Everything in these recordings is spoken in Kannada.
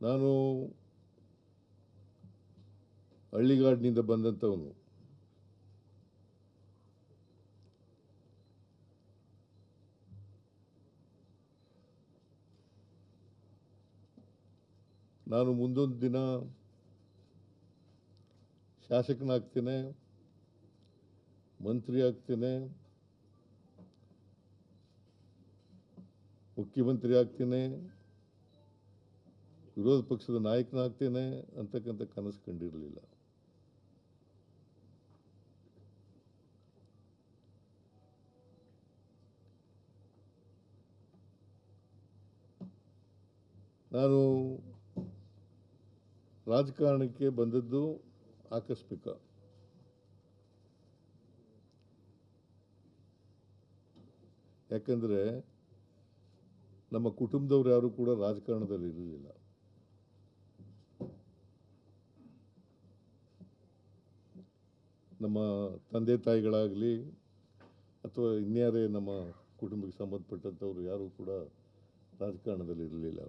ನಾನು ಹಳ್ಳಿಗಾಡಿನಿಂದ ಬಂದಂಥವನು. ನಾನು ಮುಂದೊಂದು ದಿನ ಶಾಸಕನಾಗ್ತೇನೆ, ಮಂತ್ರಿ ಆಗ್ತೇನೆ, ಮುಖ್ಯಮಂತ್ರಿ ಆಗ್ತೇನೆ, ವಿರೋಧ ಪಕ್ಷದ ನಾಯಕನಾಗ್ತೇನೆ ಅಂತಕ್ಕಂಥ ಕನಸು ಕಂಡಿರಲಿಲ್ಲ. ನಾನು ರಾಜಕಾರಣಕ್ಕೆ ಬಂದದ್ದು ಆಕಸ್ಮಿಕ. ಯಾಕಂದರೆ ನಮ್ಮ ಕುಟುಂಬದವರು ಯಾರು ಕೂಡ ರಾಜಕಾರಣದಲ್ಲಿ ಇರಲಿಲ್ಲ. ನಮ್ಮ ತಂದೆ ತಾಯಿಗಳಾಗಲಿ ಅಥವಾ ಇನ್ಯಾರೇ ನಮ್ಮ ಕುಟುಂಬಕ್ಕೆ ಸಂಬಂಧಪಟ್ಟಂಥವ್ರು ಯಾರೂ ಕೂಡ ರಾಜಕಾರಣದಲ್ಲಿ ಇರಲಿಲ್ಲ.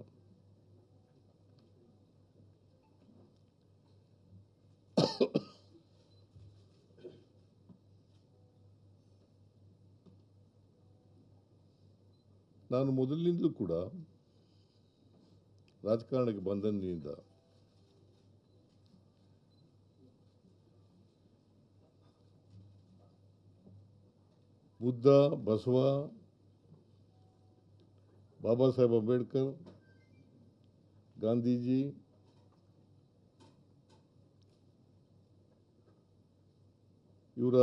ನಾನು ಮೊದಲಿನಿಂದಲೂ ಕೂಡ ರಾಜಕಾರಣಕ್ಕೆ ಬಂದಂದಿನಿಂದ ಬುದ್ಧ, ಬಸವ, ಬಾಬಾ ಸಾಹೇಬ್ ಅಂಬೇಡ್ಕರ್, ಗಾಂಧೀಜಿ, ಇವರ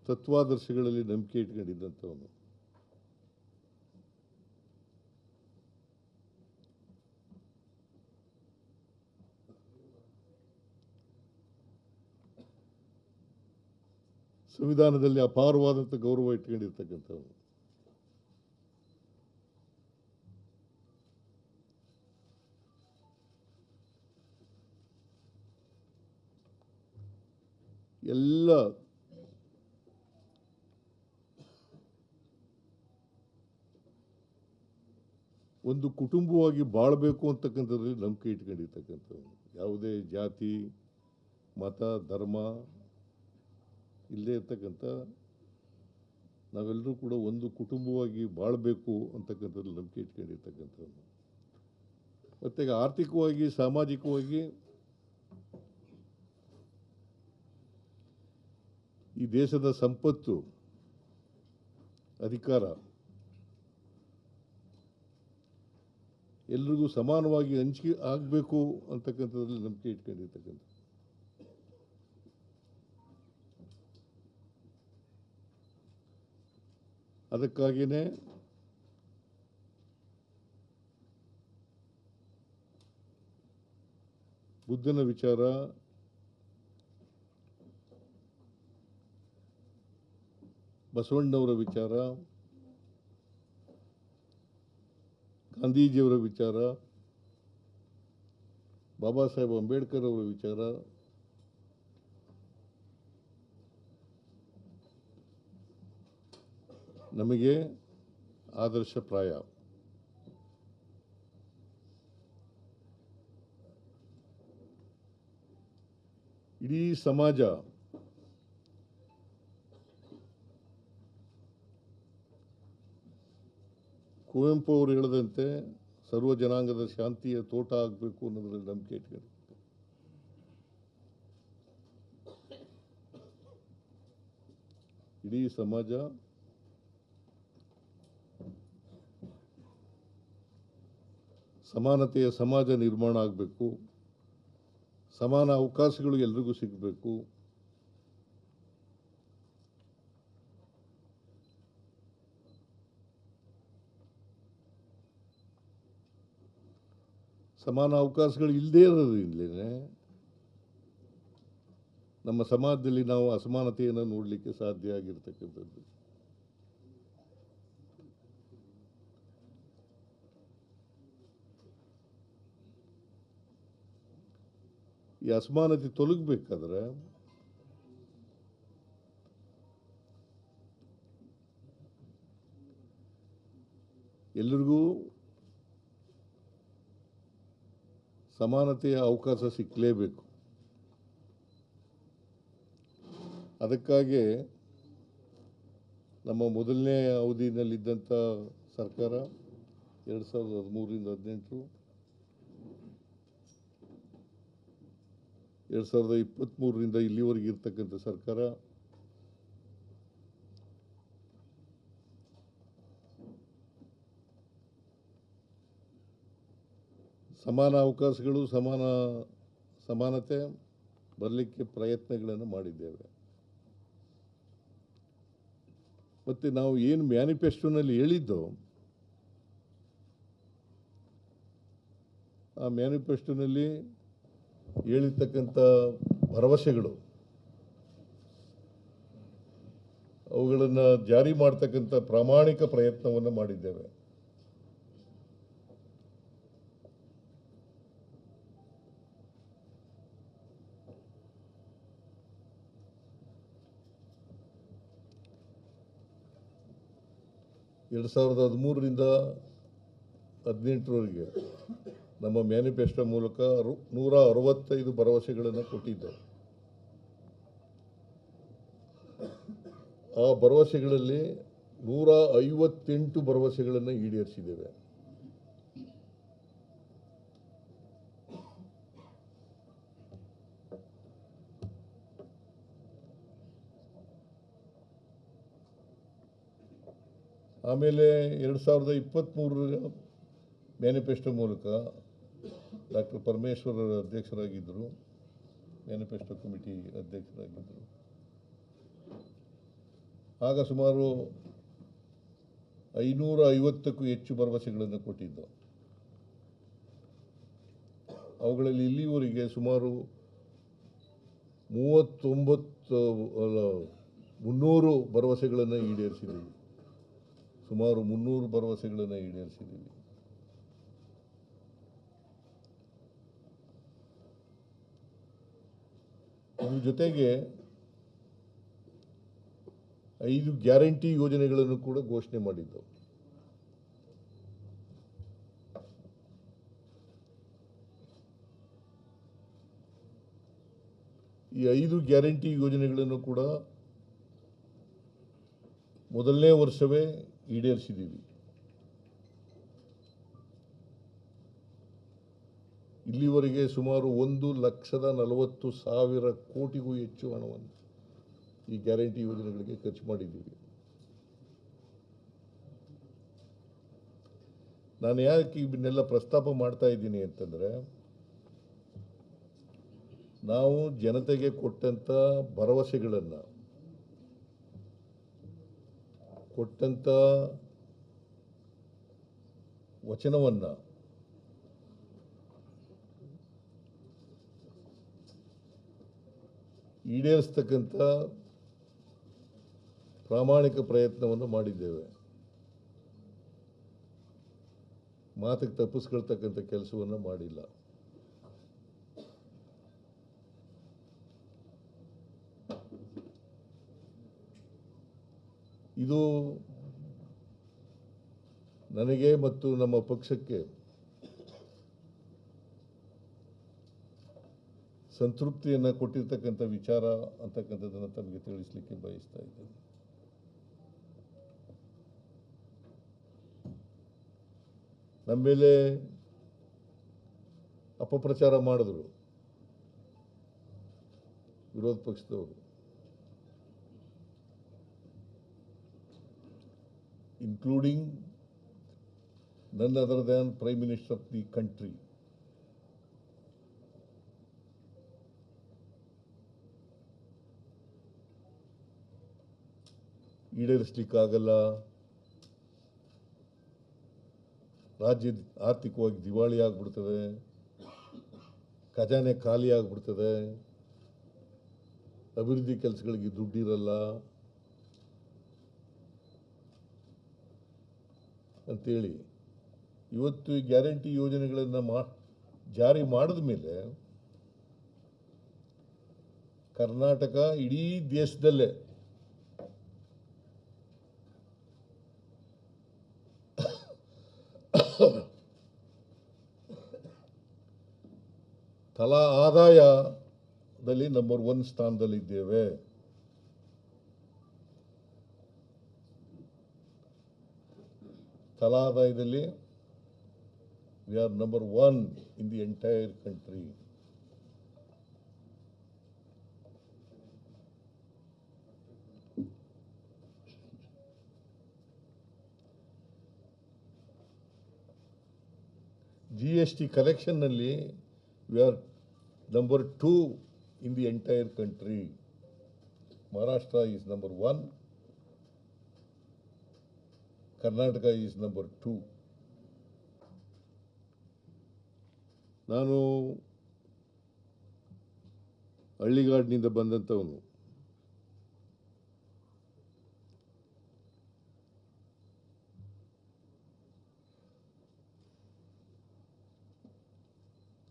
ತತ್ವಾದರ್ಶಗಳಲ್ಲಿ ನಂಬಿಕೆ ಇಟ್ಕೊಂಡಿದ್ದಂಥವನು. ಸಂವಿಧಾನದಲ್ಲಿ ಅಪಾರವಾದಂಥ ಗೌರವ ಇಟ್ಕೊಂಡಿರ್ತಕ್ಕಂಥವನು. ಎಲ್ಲ ಒಂದು ಕುಟುಂಬವಾಗಿ ಬಾಳಬೇಕು ಅಂತಕ್ಕಂಥದ್ರಲ್ಲಿ ನಂಬಿಕೆ ಇಟ್ಕೊಂಡಿರ್ತಕ್ಕಂಥವನು. ಯಾವುದೇ ಜಾತಿ, ಮತ, ಧರ್ಮ ಇಲ್ಲದೇ ಇರ್ತಕ್ಕಂಥ ನಾವೆಲ್ಲರೂ ಕೂಡ ಒಂದು ಕುಟುಂಬವಾಗಿ ಬಾಳಬೇಕು ಅಂತಕ್ಕಂಥದ್ದು ನಂಬಿಕೆ ಇಟ್ಕೊಂಡಿರ್ತಕ್ಕಂಥವನು. ಮತ್ತು ಈಗ ಆರ್ಥಿಕವಾಗಿ, ಸಾಮಾಜಿಕವಾಗಿ ಈ ದೇಶದ ಸಂಪತ್ತು, ಅಧಿಕಾರ ಎಲ್ರಿಗೂ ಸಮಾನವಾಗಿ ಹಂಚಿಕೆ ಆಗಬೇಕು ಅಂತಕ್ಕಂಥದ್ರಲ್ಲಿ ನಂಬಿಕೆ ಇಟ್ಕೊಂಡಿರ್ತಕ್ಕಂಥ. ಅದಕ್ಕಾಗಿಯೇ ಬುದ್ಧನ ವಿಚಾರ, ಬಸವಣ್ಣವರ ವಿಚಾರ, ಗಾಂಧೀಜಿಯವರ ವಿಚಾರ, ಬಾಬಾ ಸಾಹೇಬ್ ಅಂಬೇಡ್ಕರ್ ಅವರ ವಿಚಾರ, ನಮಗೆ ಆದರ್ಶಪ್ರಾಯ. ಇಡೀ ಸಮಾಜ ಕುವೆಂಪು ಅವರು ಹೇಳಿದಂತೆ ಸರ್ವ ಜನಾಂಗದ ಶಾಂತಿಯ ತೋಟ ಆಗಬೇಕು ಅನ್ನೋದ್ರಲ್ಲಿ ನಂಬಿಕೆ ಇಟ್ಕೊಂಡು ಇಡೀ ಸಮಾಜ ಸಮಾನತೆಯ ಸಮಾಜ ನಿರ್ಮಾಣ ಆಗಬೇಕು, ಸಮಾನ ಅವಕಾಶಗಳು ಎಲ್ರಿಗೂ ಸಿಗಬೇಕು, ಸಮಾನ ಅವಕಾಶಗಳು ಇಲ್ಲದೇ ಇರೋದ್ರಿಂದಲೇ ನಮ್ಮ ಸಮಾಜದಲ್ಲಿ ನಾವು ಅಸಮಾನತೆಯನ್ನು ನೋಡಲಿಕ್ಕೆ ಸಾಧ್ಯ ಆಗಿರ್ತಕ್ಕಂಥದ್ದು. ಈ ಅಸಮಾನತೆ ತೊಲಗಬೇಕಾದ್ರೆ ಎಲ್ಲರಿಗೂ ಸಮಾನತೆಯ ಅವಕಾಶ ಸಿಕ್ಕಲೇಬೇಕು. ಅದಕ್ಕಾಗಿ ನಮ್ಮ ಮೊದಲನೇ ಅವಧಿನಲ್ಲಿದ್ದಂಥ ಸರ್ಕಾರ 2013ರಿಂದ 18, 2023ರಿಂದ ಇಲ್ಲಿವರೆಗೆ ಇರ್ತಕ್ಕಂಥ ಸರ್ಕಾರ ಸಮಾನ ಅವಕಾಶಗಳು, ಸಮಾನತೆ ಬರಲಿಕ್ಕೆ ಪ್ರಯತ್ನಗಳನ್ನು ಮಾಡಿದ್ದೇವೆ. ಮತ್ತು ನಾವು ಏನು ಮ್ಯಾನಿಫೆಸ್ಟೋನಲ್ಲಿ ಹೇಳಿದ್ದೋ ಆ ಮ್ಯಾನಿಫೆಸ್ಟೋನಲ್ಲಿ ಹೇಳಿರ್ತಕ್ಕಂಥ ಭರವಸೆಗಳು, ಅವುಗಳನ್ನು ಜಾರಿ ಮಾಡ್ತಕ್ಕಂಥ ಪ್ರಾಮಾಣಿಕ ಪ್ರಯತ್ನವನ್ನು ಮಾಡಿದ್ದೇವೆ. ಎರಡು 2013ರಿಂದ 18ರವರೆಗೆ ನಮ್ಮ ಮ್ಯಾನಿಫೆಸ್ಟೋ ಮೂಲಕ 165 ಭರವಸೆಗಳನ್ನು ಕೊಟ್ಟಿದ್ದೇವೆ. ಆ ಭರವಸೆಗಳಲ್ಲಿ 158 ಭರವಸೆಗಳನ್ನು ಈಡೇರಿಸಿದ್ದೇವೆ. ಆಮೇಲೆ 2023ರ ಮ್ಯಾನಿಫೆಸ್ಟೋ ಮೂಲಕ ಡಾಕ್ಟರ್ ಪರಮೇಶ್ವರ್ ಅಧ್ಯಕ್ಷರಾಗಿದ್ದರು, ಮ್ಯಾನಿಫೆಸ್ಟೋ ಕಮಿಟಿ ಅಧ್ಯಕ್ಷರಾಗಿದ್ದರು. ಆಗ ಸುಮಾರು 550ಕ್ಕೂ ಹೆಚ್ಚು ಭರವಸೆಗಳನ್ನು ಕೊಟ್ಟಿದ್ದು. ಅವುಗಳಲ್ಲಿ ಇಲ್ಲಿವರೆಗೆ ಸುಮಾರು 300 ಭರವಸೆಗಳನ್ನು ಈಡೇರಿಸಿದ್ದೀವಿ. ಸುಮಾರು 300 ಭರವಸೆಗಳನ್ನು ಈಡೇರಿಸಿದ್ದೀವಿ. ಇದ್ರ ಜೊತೆಗೆ 5 ಗ್ಯಾರಂಟಿ ಯೋಜನೆಗಳನ್ನು ಕೂಡ ಘೋಷಣೆ ಮಾಡಿದ್ದು. ಈ 5 ಗ್ಯಾರಂಟಿ ಯೋಜನೆಗಳನ್ನು ಕೂಡ ಮೊದಲನೇ ವರ್ಷವೇ ಈಡೇರಿಸಿದ್ದೀವಿ. ಇಲ್ಲಿವರೆಗೆ ಸುಮಾರು 1,40,000 ಕೋಟಿಗೂ ಹೆಚ್ಚು ಹಣವನ್ನು ಈ ಗ್ಯಾರಂಟಿ ಯೋಜನೆಗಳಿಗೆ ಖರ್ಚು ಮಾಡಿದ್ದೀವಿ. ನಾನು ಯಾಕೆ ಇವನ್ನೆಲ್ಲ ಪ್ರಸ್ತಾಪ ಮಾಡ್ತಾ ಇದ್ದೀನಿ ಅಂತಂದರೆ, ನಾವು ಜನತೆಗೆ ಕೊಟ್ಟಂಥ ಭರವಸೆಗಳನ್ನು, ಕೊಟ್ಟಂಥ ವಚನವನ್ನು ಈಡೇರಿಸ್ತಕ್ಕಂಥ ಪ್ರಾಮಾಣಿಕ ಪ್ರಯತ್ನವನ್ನು ಮಾಡಿದ್ದೇವೆ. ಮಾತಿಗೆ ತಪ್ಪಿಸ್ಕೊಳ್ತಕ್ಕಂಥ ಕೆಲಸವನ್ನು ಮಾಡಿಲ್ಲ. ಇದು ನನಗೆ ಮತ್ತು ನಮ್ಮ ಪಕ್ಷಕ್ಕೆ ಸಂತೃಪ್ತಿಯನ್ನು ಕೊಟ್ಟಿರ್ತಕ್ಕಂಥ ವಿಚಾರ ಅಂತಕ್ಕಂಥದ್ದನ್ನು ತಮಗೆ ತಿಳಿಸಲಿಕ್ಕೆ ಬಯಸ್ತಾ ಇದ್ದೇನೆ. ನಮ್ಮ ಮೇಲೆ ಅಪಪ್ರಚಾರ ಮಾಡಿದ್ರು ವಿರೋಧ ಪಕ್ಷದವರು. including none other than Prime Minister of the country. ಈಡೇರಿಸಲಿಕ್ಕಾಗಲ್ಲ, ರಾಜ್ಯ ಆರ್ಥಿಕವಾಗಿ ದಿವಾಳಿ ಆಗಿಬಿಡ್ತದೆ, ಖಜಾನೆ ಖಾಲಿ ಆಗಿಬಿಡ್ತದೆ, ಅಭಿವೃದ್ಧಿ ಕೆಲಸಗಳಿಗೆ ದುಡ್ಡಿರಲ್ಲ ಅಂತೇಳಿ ಇವತ್ತು ಈ ಗ್ಯಾರಂಟಿ ಯೋಜನೆಗಳನ್ನು ಜಾರಿ ಮಾಡಿದ ಮೇಲೆ ಕರ್ನಾಟಕ ಇಡೀ ದೇಶದಲ್ಲೇ ತಲಾ ಆದಾಯದಲ್ಲಿ ನಂಬರ್ 1 ಸ್ಥಾನದಲ್ಲಿದ್ದೇವೆ. ತಲಾ ಆದಾಯದಲ್ಲಿ we are number 1 in the entire country. GST collection ನಲ್ಲಿ we are number 2 in the entire country. Maharashtra is number 1. Karnataka is number 2. ನಾನು ಹಳ್ಳಿಗಾಡಿನಿಂದ ಬಂದಂಥವನು.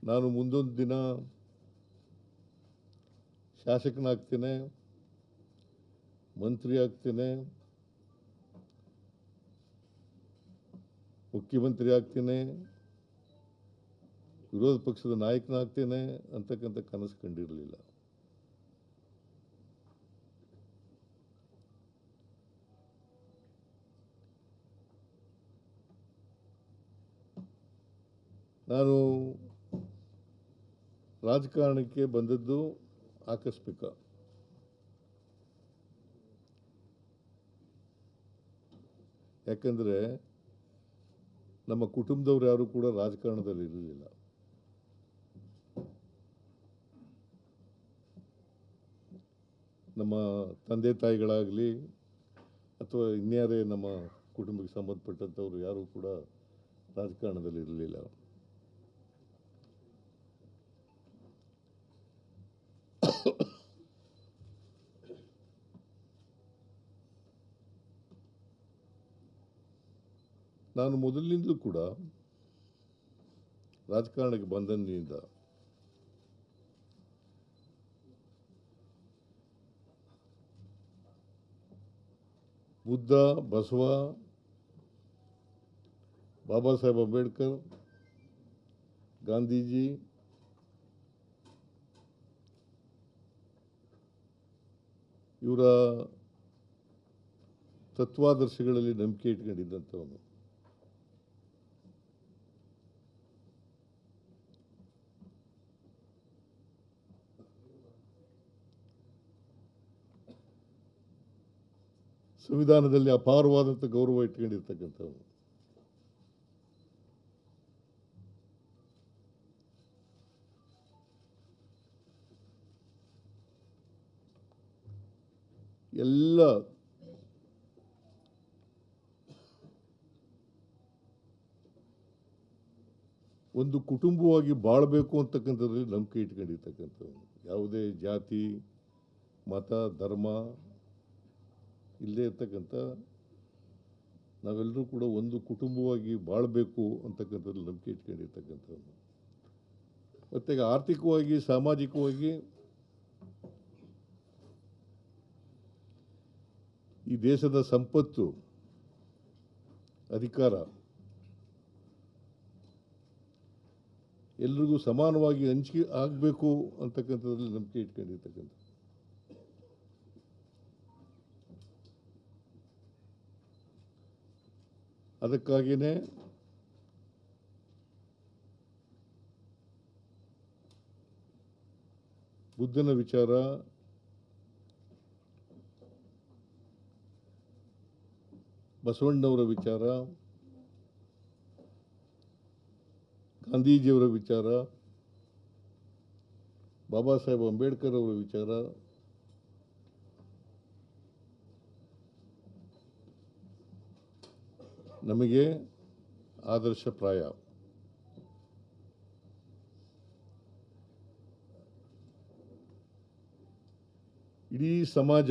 ನಾನು ಮುಂದೊಂದು ದಿನ ಶಾಸಕನಾಗ್ತೇನೆ, ಮಂತ್ರಿ ಆಗ್ತೇನೆ, ಮುಖ್ಯಮಂತ್ರಿ ಆಗ್ತೇನೆ, ವಿರೋಧ ಪಕ್ಷದ ನಾಯಕನಾಗ್ತೇನೆ ಅಂತಕ್ಕಂಥ ಕನಸು ಕಂಡಿರಲಿಲ್ಲ. ನಾನು ರಾಜಕಾರಣಕ್ಕೆ ಬಂದದ್ದು ಆಕಸ್ಮಿಕ. ಯಾಕಂದರೆ ನಮ್ಮ ಕುಟುಂಬದವರು ಯಾರು ಕೂಡ ರಾಜಕಾರಣದಲ್ಲಿ ಇರಲಿಲ್ಲ. ನಮ್ಮ ತಂದೆ ತಾಯಿಗಳಾಗಲಿ ಅಥವಾ ಇನ್ಯಾರೇ ನಮ್ಮ ಕುಟುಂಬಕ್ಕೆ ಸಂಬಂಧಪಟ್ಟಂಥವ್ರು ಯಾರೂ ಕೂಡ ರಾಜಕಾರಣದಲ್ಲಿ ಇರಲಿಲ್ಲ. ನಾನು ಮೊದಲಿನಿಂದಲೂ ಕೂಡ ರಾಜಕಾರಣಕ್ಕೆ ಬಂದಂದಿನಿಂದ ಬುದ್ಧ, ಬಸವ, ಬಾಬಾ ಸಾಹೇಬ್ ಅಂಬೇಡ್ಕರ್, ಗಾಂಧೀಜಿ, ಇವರ ತತ್ವಾದರ್ಶಗಳಲ್ಲಿ ನಂಬಿಕೆ ಇಟ್ಕೊಂಡಿದ್ದಂಥವನು. ಸಂವಿಧಾನದಲ್ಲಿ ಅಪಾರವಾದಂಥ ಗೌರವ ಇಟ್ಕೊಂಡಿರ್ತಕ್ಕಂಥವನು. ಎಲ್ಲ ಒಂದು ಕುಟುಂಬವಾಗಿ ಬಾಳಬೇಕು ಅಂತಕ್ಕಂಥದ್ರಲ್ಲಿ ನಂಬಿಕೆ ಇಟ್ಕೊಂಡಿರ್ತಕ್ಕಂಥವನು. ಯಾವುದೇ ಜಾತಿ, ಮತ, ಧರ್ಮ ಇಲ್ಲೇ ಇರ್ತಕ್ಕಂಥ ನಾವೆಲ್ಲರೂ ಕೂಡ ಒಂದು ಕುಟುಂಬವಾಗಿ ಬಾಳಬೇಕು ಅಂತಕ್ಕಂಥದ್ರಲ್ಲಿ ನಂಬಿಕೆ ಇಟ್ಕೊಂಡಿರ್ತಕ್ಕಂಥವನು. ಮತ್ತು ಆರ್ಥಿಕವಾಗಿ, ಸಾಮಾಜಿಕವಾಗಿ ಈ ದೇಶದ ಸಂಪತ್ತು, ಅಧಿಕಾರ ಎಲ್ರಿಗೂ ಸಮಾನವಾಗಿ ಹಂಚಿಕೆ ಆಗಬೇಕು ಅಂತಕ್ಕಂಥದ್ರಲ್ಲಿ ನಂಬಿಕೆ ಇಟ್ಕೊಂಡಿರ್ತಕ್ಕಂಥ. ಅದಕ್ಕಾಗಿಯೇ ಬುದ್ಧನ ವಿಚಾರ, ಬಸವಣ್ಣವರ ವಿಚಾರ, ಗಾಂಧೀಜಿಯವರ ವಿಚಾರ, ಬಾಬಾ ಸಾಹೇಬ್ ಅಂಬೇಡ್ಕರ್ ಅವರ ವಿಚಾರ, ನಮಗೆ ಆದರ್ಶಪ್ರಾಯ. ಇಡೀ ಸಮಾಜ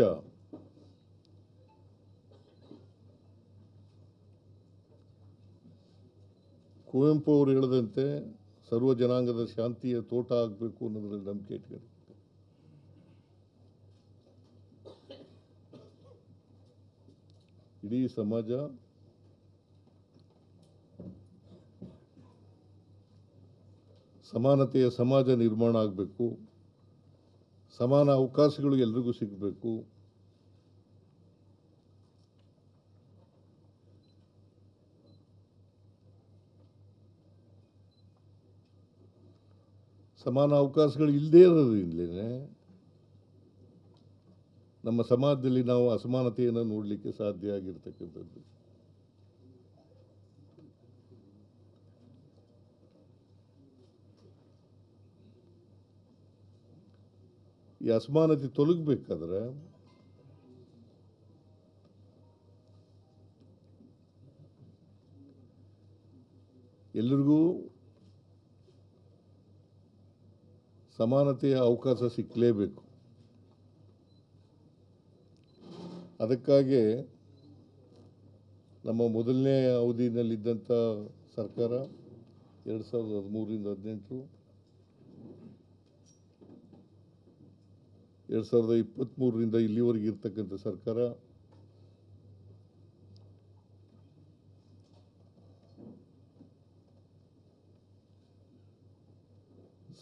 ಕುವೆಂಪು ಅವರು ಹೇಳಿದಂತೆ ಸರ್ವ ಜನಾಂಗದ ಶಾಂತಿಯ ತೋಟ ಆಗಬೇಕು ಅನ್ನೋದ್ರಲ್ಲಿ ನಂಬಿಕೆ ಇಟ್ಕೊಂಡು ಇಡೀ ಸಮಾಜ ಸಮಾನತೆಯ ಸಮಾಜ ನಿರ್ಮಾಣ ಆಗಬೇಕು, ಸಮಾನ ಅವಕಾಶಗಳು ಎಲ್ರಿಗೂ ಸಿಗಬೇಕು, ಸಮಾನ ಅವಕಾಶಗಳು ಇಲ್ಲದೇ ಇರೋದ್ರಿಂದಲೇ ನಮ್ಮ ಸಮಾಜದಲ್ಲಿ ನಾವು ಅಸಮಾನತೆಯನ್ನು ನೋಡಲಿಕ್ಕೆ ಸಾಧ್ಯ ಆಗಿರ್ತಕ್ಕಂಥದ್ದು. ಈ ಅಸಮಾನತೆ ತೊಲಗಬೇಕಾದ್ರೆ ಎಲ್ಲರಿಗೂ ಸಮಾನತೆಯ ಅವಕಾಶ ಸಿಕ್ಕಲೇಬೇಕು. ಅದಕ್ಕಾಗಿ ನಮ್ಮ ಮೊದಲನೇ ಅವಧಿನಲ್ಲಿದ್ದಂಥ ಸರ್ಕಾರ 2013ರಿಂದ 18, 2023ರಿಂದ ಇಲ್ಲಿವರೆಗೆ ಇರ್ತಕ್ಕಂಥ ಸರ್ಕಾರ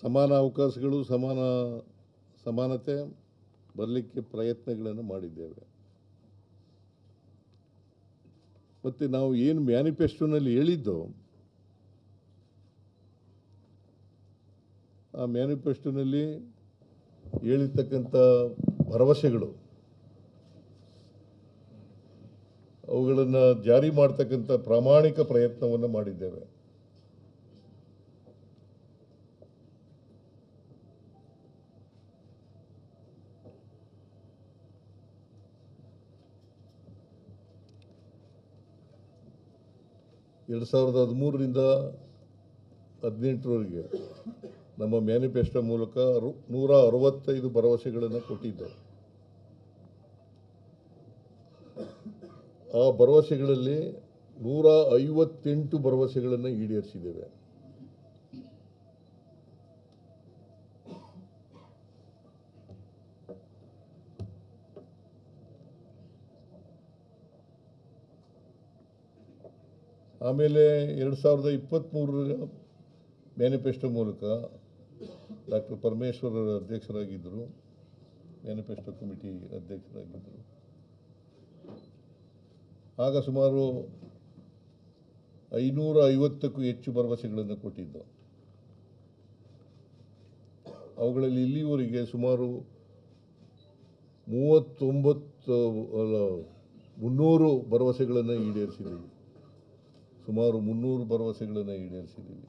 ಸಮಾನ ಅವಕಾಶಗಳು, ಸಮಾನತೆ ಬರಲಿಕ್ಕೆ ಪ್ರಯತ್ನಗಳನ್ನು ಮಾಡಿದ್ದೇವೆ. ಮತ್ತು ನಾವು ಏನು ಮ್ಯಾನಿಫೆಸ್ಟೋನಲ್ಲಿ ಹೇಳಿದ್ದೋ ಆ ಮ್ಯಾನಿಫೆಸ್ಟೋನಲ್ಲಿ ಹೇಳಿರ್ತಕ್ಕಂಥ ಭರವಸೆಗಳು, ಅವುಗಳನ್ನು ಜಾರಿ ಮಾಡ್ತಕ್ಕಂಥ ಪ್ರಾಮಾಣಿಕ ಪ್ರಯತ್ನವನ್ನು ಮಾಡಿದ್ದೇವೆ. ಎರಡು 2013ರಿಂದ 18ರವರೆಗೆ ನಮ್ಮ ಮ್ಯಾನಿಫೆಸ್ಟೋ ಮೂಲಕ 165 ಭರವಸೆಗಳನ್ನು ಕೊಟ್ಟಿದ್ದೆ. ಆ ಭರವಸೆಗಳಲ್ಲಿ 158 ಭರವಸೆಗಳನ್ನು ಈಡೇರಿಸಿದ್ದೇವೆ. ಆಮೇಲೆ 2023ರ ಮ್ಯಾನಿಫೆಸ್ಟೋ ಮೂಲಕ ಡಾಕ್ಟರ್ ಪರಮೇಶ್ವರ್ ಅಧ್ಯಕ್ಷರಾಗಿದ್ದರು, ಮ್ಯಾನಿಫೆಸ್ಟೋ ಕಮಿಟಿ ಅಧ್ಯಕ್ಷರಾಗಿದ್ದರು. ಆಗ ಸುಮಾರು 550ಕ್ಕೂ ಹೆಚ್ಚು ಭರವಸೆಗಳನ್ನು ಕೊಟ್ಟಿದ್ದು. ಅವುಗಳಲ್ಲಿ ಇಲ್ಲಿವರೆಗೆ ಸುಮಾರು 300 ಭರವಸೆಗಳನ್ನು ಈಡೇರಿಸಿದ್ದೀವಿ. ಸುಮಾರು 300 ಭರವಸೆಗಳನ್ನು ಈಡೇರಿಸಿದ್ದೀವಿ.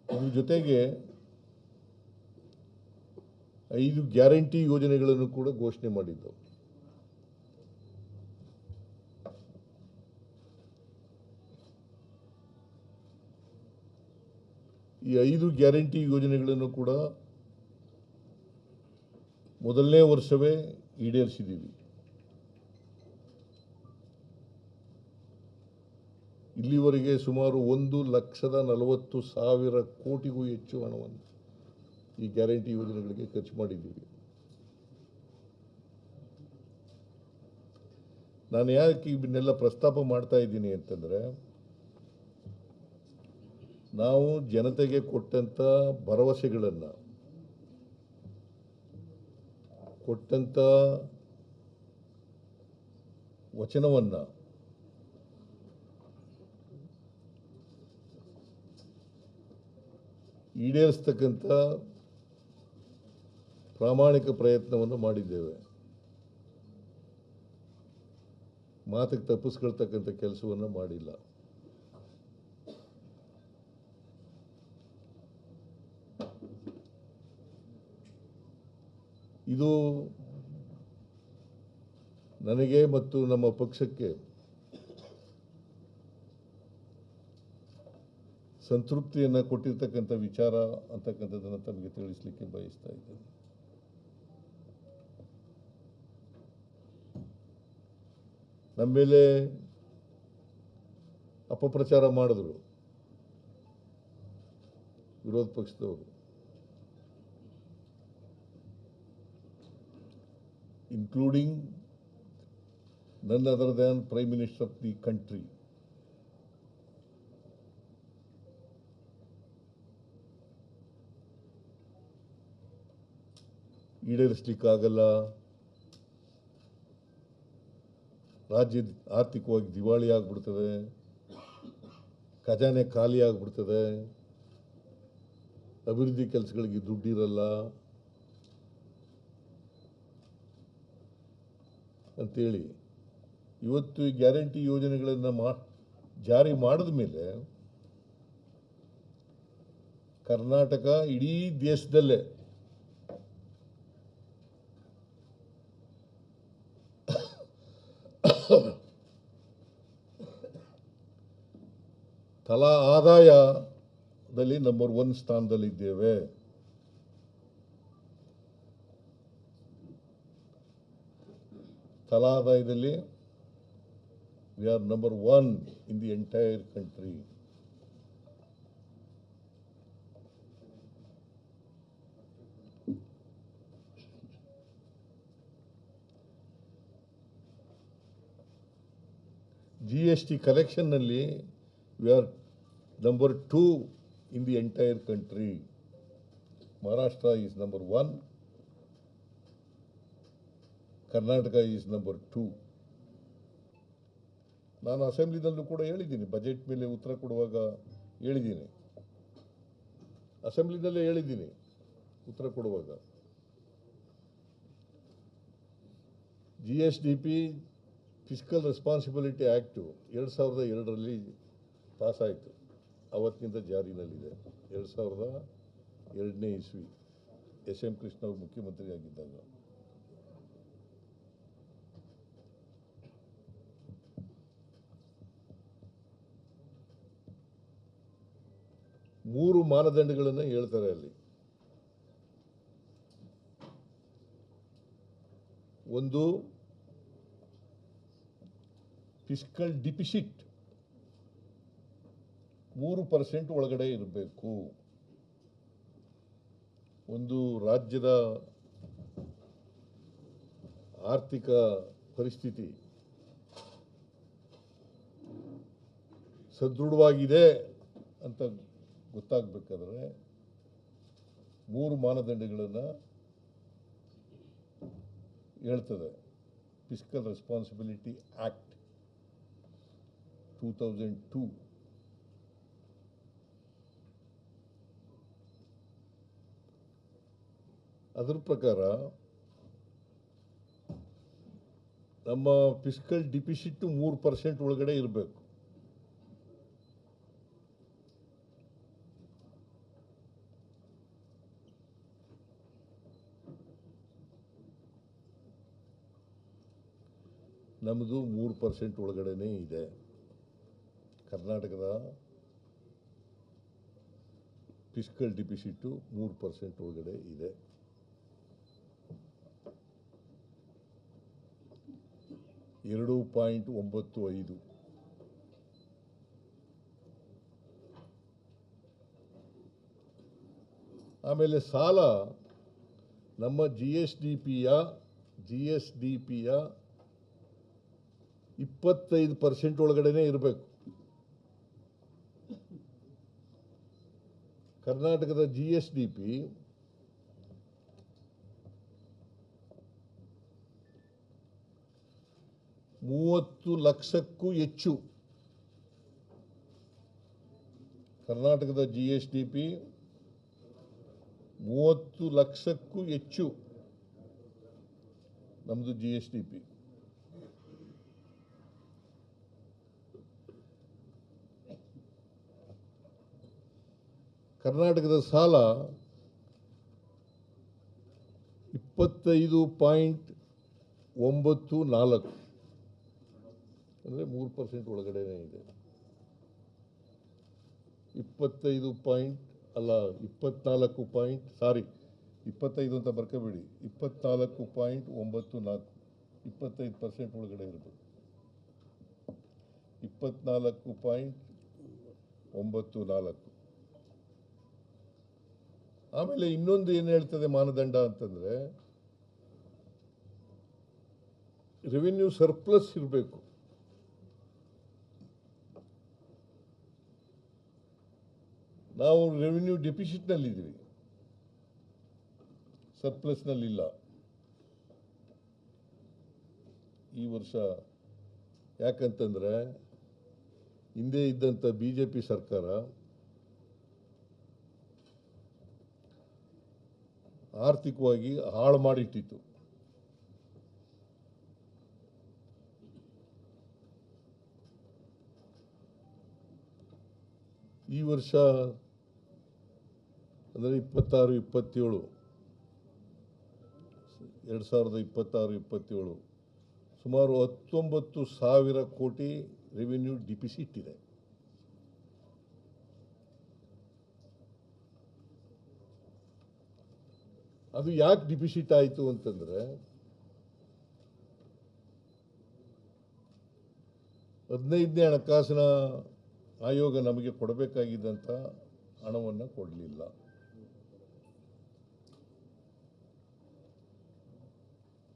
ಇದ್ರ ಜೊತೆಗೆ 5 ಗ್ಯಾರಂಟಿ ಯೋಜನೆಗಳನ್ನು ಕೂಡ ಘೋಷಣೆ ಮಾಡಿದ್ದು. ಈ 5 ಗ್ಯಾರಂಟಿ ಯೋಜನೆಗಳನ್ನು ಕೂಡ ಮೊದಲನೇ ವರ್ಷವೇ ಈಡೇರಿಸಿದ್ದೀವಿ. ಇಲ್ಲಿವರೆಗೆ ಸುಮಾರು 1,40,000 ಕೋಟಿಗೂ ಹೆಚ್ಚು ಹಣವನ್ನು ಈ ಗ್ಯಾರಂಟಿ ಯೋಜನೆಗಳಿಗೆ ಖರ್ಚು ಮಾಡಿದ್ದೀವಿ. ನಾನು ಯಾಕೆ ಇವನ್ನೆಲ್ಲ ಪ್ರಸ್ತಾಪ ಮಾಡ್ತಾ ಇದ್ದೀನಿ ಅಂತಂದರೆ, ನಾವು ಜನತೆಗೆ ಕೊಟ್ಟಂಥ ಭರವಸೆಗಳನ್ನು, ಕೊಟ್ಟಂಥ ವಚನವನ್ನು ಈಡೇರಿಸ್ತಕ್ಕಂಥ ಪ್ರಾಮಾಣಿಕ ಪ್ರಯತ್ನವನ್ನು ಮಾಡಿದ್ದೇವೆ. ಮಾತಿಗೆ ತಪ್ಪಿಸ್ಕೊಳ್ತಕ್ಕಂಥ ಕೆಲಸವನ್ನು ಮಾಡಿಲ್ಲ. ಇದು ನನಗೆ ಮತ್ತು ನಮ್ಮ ಪಕ್ಷಕ್ಕೆ ಸಂತೃಪ್ತಿಯನ್ನು ಕೊಟ್ಟಿರ್ತಕ್ಕಂಥ ವಿಚಾರ ಅಂತಕ್ಕಂಥದ್ದನ್ನು ತಮಗೆ ತಿಳಿಸಲಿಕ್ಕೆ ಬಯಸ್ತಾ ಇದ್ದೇನೆ. ನಮ್ಮ ಮೇಲೆ ಅಪಪ್ರಚಾರ ಮಾಡಿದ್ರು ವಿರೋಧ ಪಕ್ಷದವರು. including none other than Prime Minister of the country. ಈಡೇರಿಸಲಿಕ್ಕಾಗಲ್ಲ, ರಾಜ್ಯ ಆರ್ಥಿಕವಾಗಿ ದಿವಾಳಿ ಆಗ್ಬಿಡ್ತದೆ, ಖಜಾನೆ ಖಾಲಿ ಆಗ್ಬಿಡ್ತದೆ, ಅಭಿವೃದ್ಧಿ ಕೆಲಸಗಳಿಗೆ ದುಡ್ಡಿರಲ್ಲ ಅಂತೇಳಿ ಇವತ್ತು ಈ ಗ್ಯಾರಂಟಿ ಯೋಜನೆಗಳನ್ನು ಜಾರಿ ಮಾಡಿದ ಮೇಲೆ ಕರ್ನಾಟಕ ಇಡೀ ದೇಶದಲ್ಲೇ ತಲಾ ಆದಾಯದಲ್ಲಿ ನಂಬರ್ 1 ಸ್ಥಾನದಲ್ಲಿದ್ದೇವೆ. ತಲಾ ಆದಾಯದಲ್ಲಿ we are number 1 in the entire country. GST collection nalli we are number 2 in the entire country. Maharashtra is number 1. Karnataka is number 2. ನಾನು ಅಸೆಂಬ್ಲಿದಲ್ಲೂ ಕೂಡ ಹೇಳಿದ್ದೀನಿ, ಬಜೆಟ್ ಮೇಲೆ ಉತ್ತರ ಕೊಡುವಾಗ ಹೇಳಿದ್ದೀನಿ, ಅಸೆಂಬ್ಲಿದಲ್ಲೇ ಹೇಳಿದ್ದೀನಿ ಉತ್ತರ ಕೊಡುವಾಗ. GSDP ಫಿಸ್ಕಲ್ ರೆಸ್ಪಾನ್ಸಿಬಿಲಿಟಿ ಆ್ಯಕ್ಟು 2002ರಲ್ಲಿ ಪಾಸ್ ಆಯಿತು, ಅವತ್ತಿನಿಂದ ಜಾರಿನಲ್ಲಿದೆ. 2002ನೇ ಇಸ್ವಿ SM ಕೃಷ್ಣ ಅವರು ಮುಖ್ಯಮಂತ್ರಿ ಆಗಿದ್ದಾಗ. ಮೂರು ಮಾನದಂಡಗಳನ್ನು ಹೇಳ್ತಾರೆ ಅಲ್ಲಿ. ಒಂದು ಫಿಸ್ಕಲ್ ಡಿಫಿಸಿಟ್ 3% ಒಳಗಡೆ ಇರಬೇಕು. ಒಂದು ರಾಜ್ಯದ ಆರ್ಥಿಕ ಪರಿಸ್ಥಿತಿ ಸದೃಢವಾಗಿದೆ ಅಂತ ಗೊತ್ತಾಗಬೇಕಾದ್ರೆ 3 ಮಾನದಂಡಗಳನ್ನು ಹೇಳ್ತದೆ. Fiscal responsibility act 2002. ಅದರ ಪ್ರಕಾರ ನಮ್ಮ ಫಿಸ್ಕಲ್ ಡಿಫಿಸಿಟ್ 3% ಒಳಗಡೆ ಇರಬೇಕು. ನಮ್ಮದು 3% ಒಳಗಡೆನೇ ಇದೆ. ಕರ್ನಾಟಕದ ಫಿಸ್ಕಲ್ ಡಿಫಿಸಿಟ್ 3% ಒಳಗಡೆ ಇದೆ. $2.95. ಆಮೇಲೆ ಸಾಲ ನಮ್ಮ GSDPಯ 25% ಒಳಗಡೆನೇ ಇರಬೇಕು. ಕರ್ನಾಟಕದ GSDP 30 ಲಕ್ಷಕ್ಕೂ ಹೆಚ್ಚು. ಕರ್ನಾಟಕದ GSDP 30 ಲಕ್ಷಕ್ಕೂ ಹೆಚ್ಚು ನಮ್ಮದು GSDP. ಕರ್ನಾಟಕದ ಸಾಲ 25.94 ಅಂದರೆ 3% ಒಳಗಡೆನೇ ಇದೆ. 25 ಅಂತ ಬರ್ಕೋಬೇಡಿ, 24.94 25% ಒಳಗಡೆ ಇರಬೇಕು. 24.94. ಆಮೇಲೆ ಇನ್ನೊಂದು ಏನು ಹೇಳ್ತದೆ ಮಾನದಂಡ ಅಂತಂದರೆ, ರೆವಿನ್ಯೂ ಸರ್ಪ್ಲಸ್ ಇರಬೇಕು. ನಾವು ರೆವಿನ್ಯೂ ಡೆಫಿಸಿಟ್ನಲ್ಲಿದ್ದೀವಿ, ಸರ್ಪ್ಲಸ್ನಲ್ಲಿಲ್ಲ. ಈ ವರ್ಷ ಯಾಕಂತಂದರೆ ಹಿಂದೆ ಇದ್ದಂಥ BJP ಸರ್ಕಾರ ಆರ್ಥಿಕವಾಗಿ ಹಾಳು ಮಾಡಿಟ್ಟಿತ್ತು. ಈ ವರ್ಷ ಅಂದರೆ 26-27 2026-27 ಸುಮಾರು 19,000 ಕೋಟಿ ರೆವಿನ್ಯೂ ಡಿಫಿಸಿಟ್ ಇದೆ. ಅದು ಯಾಕೆ ಡಿಫಿಸಿಟ್ ಆಯಿತು ಅಂತಂದರೆ 15ನೇ ಹಣಕಾಸಿನ ಆಯೋಗ ನಮಗೆ ಕೊಡಬೇಕಾಗಿದ್ದಂಥ ಹಣವನ್ನು ಕೊಡಲಿಲ್ಲ.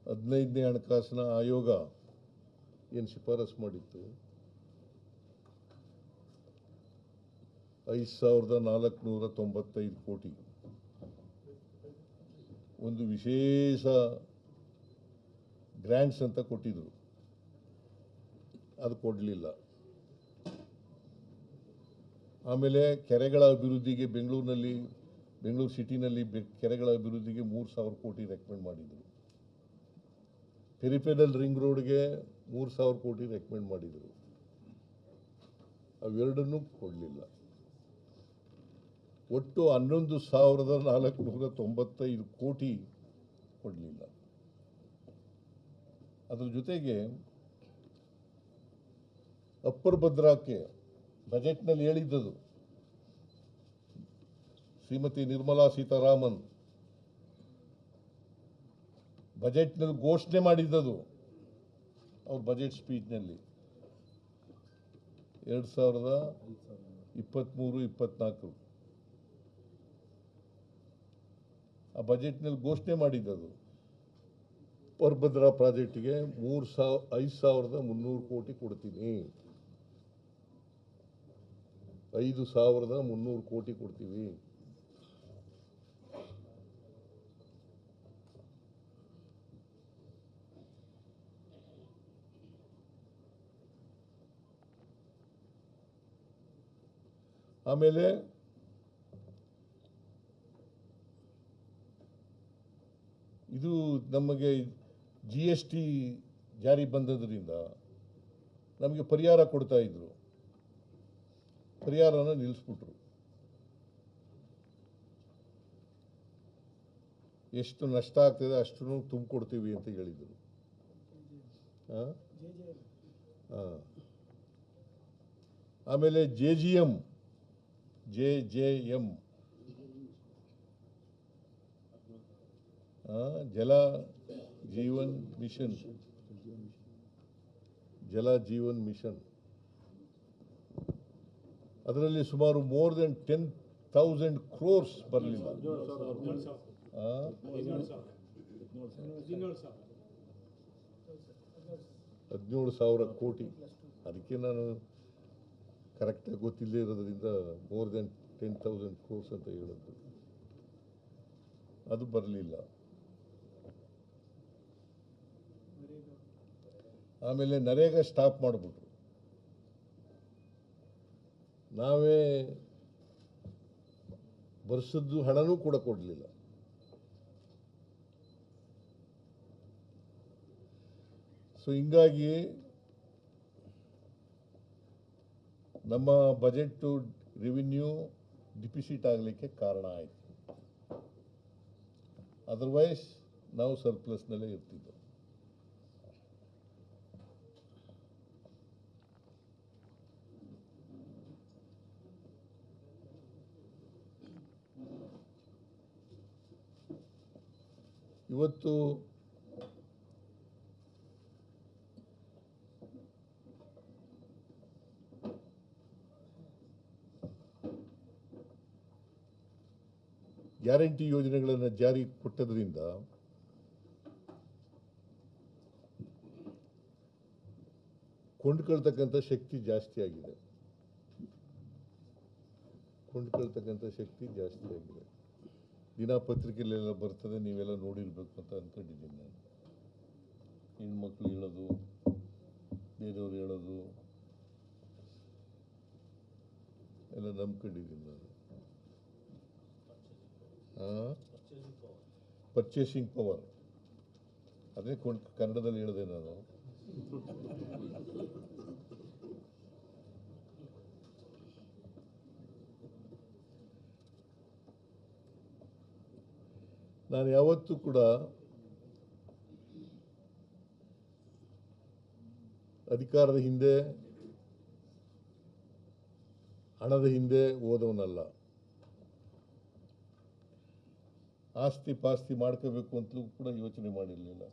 ಹದಿನೈದನೇ ಹಣಕಾಸಿನ ಆಯೋಗ ಏನು ಶಿಫಾರಸು ಮಾಡಿತ್ತು, 5,495 ಕೋಟಿ ಒಂದು ವಿಶೇಷ ಗ್ರ್ಯಾಂಟ್ಸ್ ಅಂತ ಕೊಟ್ಟಿದ್ರು, ಅದು ಕೊಡಲಿಲ್ಲ. ಆಮೇಲೆ ಕೆರೆಗಳ ಅಭಿವೃದ್ಧಿಗೆ ಬೆಂಗಳೂರು ಸಿಟಿನಲ್ಲಿ ಕೆರೆಗಳ ಅಭಿವೃದ್ಧಿಗೆ 3,000 ಕೋಟಿ ರೆಕಮೆಂಡ್ ಮಾಡಿದರು. ಪೆರಿಫೆರಲ್ ರಿಂಗ್ ರೋಡ್ಗೆ 3,000 ಕೋಟಿ ರೆಕಮೆಂಡ್ ಮಾಡಿದರು. ಅವೆರಡನ್ನೂ ಕೊಡಲಿಲ್ಲ. ಒಟ್ಟು 11,495 ಕೋಟಿ ಕೊಡಲಿಲ್ಲ. ಅದರ ಜೊತೆಗೆ ಅಪ್ಪರ್ ಭದ್ರಾಕ್ಕೆ ಬಜೆಟ್ನಲ್ಲಿ ಹೇಳಿದ್ದದು ಶ್ರೀಮತಿ ನಿರ್ಮಲಾ ಸೀತಾರಾಮನ್ ಬಜೆಟ್ನಲ್ಲಿ ಘೋಷಣೆ ಮಾಡಿದ್ದದು ಅವ್ರ ಬಜೆಟ್ ಸ್ಪೀಚ್ನಲ್ಲಿ 2023-24 ಆ ಬಜೆಟ್ನಲ್ಲಿ ಘೋಷಣೆ ಮಾಡಿದ್ದದು ಅಪ್ಪರ್ ಭದ್ರಾ ಪ್ರಾಜೆಕ್ಟ್ಗೆ 5,300 ಕೋಟಿ ಕೊಡ್ತೀನಿ, 5,300 ಕೋಟಿ ಕೊಡ್ತೀವಿ. ಆಮೇಲೆ ಇದು ನಮಗೆ GST ಜಾರಿ ಬಂದದ್ರಿಂದ ನಮಗೆ ಪರಿಹಾರ ಕೊಡ್ತಾ ಇದ್ರು, ಪರಿಹಾರನ ನಿಲ್ಲಿಸ್ಬಿಟ್ರು. ಎಷ್ಟು ನಷ್ಟ ಆಗ್ತದೆ ಅಷ್ಟು ತುಂಬಿಕೊಡ್ತೀವಿ ಅಂತ ಹೇಳಿದರು. ಆಮೇಲೆ JJM ಜಲ ಜೀವನ್ ಮಿಷನ್ ಅದರಲ್ಲಿ ಸುಮಾರು ಮೋರ್ ದೆನ್ 10,000 crores ಬರಲಿಲ್ಲ. 17,000 ಕೋಟಿ. ಅದಕ್ಕೆ ನಾನು ಕರೆಕ್ಟಾಗಿ ಗೊತ್ತಿಲ್ಲದೆ ಇರೋದ್ರಿಂದ ಮೋರ್ ದೆನ್ 10,000 crores ಅಂತ ಹೇಳಿದ್ದು, ಅದು ಬರಲಿಲ್ಲ. ಆಮೇಲೆ ನರೇಗಾ ಸ್ಟಾಪ್ ಮಾಡಿಬಿಟ್ರು. ನಾವೇ ವರ್ಷದ್ದು ಹಣನೂ ಕೂಡ ಕೊಡಲಿಲ್ಲ. ಸೊ ಹಿಂಗಾಗಿ ನಮ್ಮ ಬಜೆಟ್ ರೆವಿನ್ಯೂ ಡಿಫಿಸಿಟ್ ಆಗಲಿಕ್ಕೆ ಕಾರಣ ಆಯಿತು. ಅದರ್ವೈಸ್ ನಾವು ಸರ್ಪ್ಲಸ್ನಲ್ಲೇ ಇರ್ತಿದ್ದೆವು. ಇವತ್ತು ಗ್ಯಾರಂಟಿ ಯೋಜನೆಗಳನ್ನು ಜಾರಿ ಕೊಟ್ಟದ್ರಿಂದ ಕೊಂಡ್ಕೊಳ್ತಕ್ಕಂಥ ಶಕ್ತಿ ಜಾಸ್ತಿ ಆಗಿದೆ. ಕೊಂಡ್ಕೊಳ್ತಕ್ಕಂಥ ಶಕ್ತಿ ಜಾಸ್ತಿ ಆಗಿದೆ. ದಿನಪತ್ರಿಕೆಯಲ್ಲೆಲ್ಲ ಬರ್ತದೆ, ನೀವೆಲ್ಲ ನೋಡಿರ್ಬೇಕು ಅಂತ ಅಂದ್ಕೊಂಡಿದ್ದೀನಿ ನಾನು. ಹೆಣ್ಮಕ್ಳು ಹೇಳೋದು, ಬೇರೆಯವ್ರು ಹೇಳೋದು ಎಲ್ಲ ನಂಬ್ಕೊಂಡಿದ್ದೀನಿ ನಾನು. ಪರ್ಚೇಸಿಂಗ್ ಪವರ್, ಅದೇ ಕನ್ನಡದಲ್ಲಿ ಹೇಳಿದೆ ನಾನು. ನಾನು ಯಾವತ್ತೂ ಕೂಡ ಅಧಿಕಾರದ ಹಿಂದೆ, ಹಣದ ಹಿಂದೆ ಓದವನಲ್ಲ. ಆಸ್ತಿ ಪಾಸ್ತಿ ಮಾಡ್ಕೋಬೇಕು ಅಂತಲೂ ಕೂಡ ಯೋಚನೆ ಮಾಡಿರಲಿಲ್ಲ.